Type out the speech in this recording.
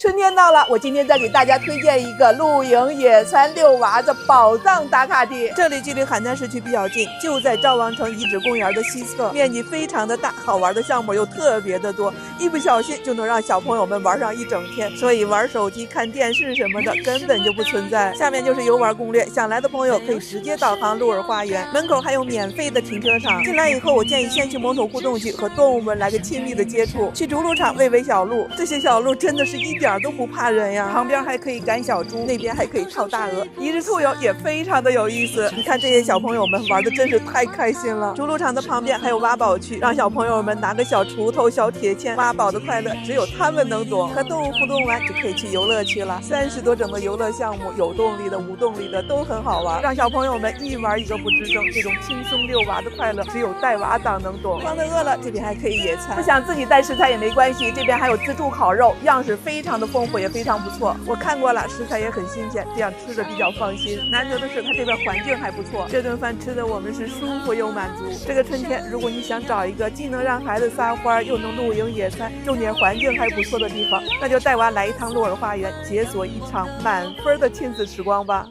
春天到了，我今天再给大家推荐一个露营、野餐、遛娃的宝藏打卡地。这里距离邯郸市区比较近，就在赵王城遗址公园的西侧，面积非常的大，好玩的项目又特别的多，一不小心就能让小朋友们玩上一整天，所以玩手机、看电视什么的根本就不存在。下面就是游玩攻略，想来的朋友可以直接导航鹿儿花园，门口还有免费的停车场。进来以后，我建议先去蒙头互动区和动物们来个亲密的接触，去逐鹿场喂喂小鹿，这些小鹿真的是一点都不怕人呀，旁边还可以赶小猪，那边还可以套大鹅，一日兔游也非常的有意思。你看这些小朋友们玩的真是太开心了。逐鹿场的旁边还有挖宝区，让小朋友们拿个小锄头、小铁锨，挖宝的快乐只有他们能懂。和动物互动完就可以去游乐区了，30多种的游乐项目，有动力的、无动力的都很好玩，让小朋友们一玩一个不吱声。这种轻松遛娃的快乐只有带娃党能懂。逛得饿了，这边还可以野餐，不想自己带食材也没关系，这边还有自助烤肉，样式非常的丰富，也非常不错。我看过了，食材也很新鲜，这样吃着比较放心。难得的是它这边环境还不错，这顿饭吃的我们是舒服又满足。这个春天，如果你想找一个既能让孩子撒欢又能露营野餐，重点环境还不错的地方，那就带娃来一趟鹿儿花园，解锁一场满分的亲子时光吧。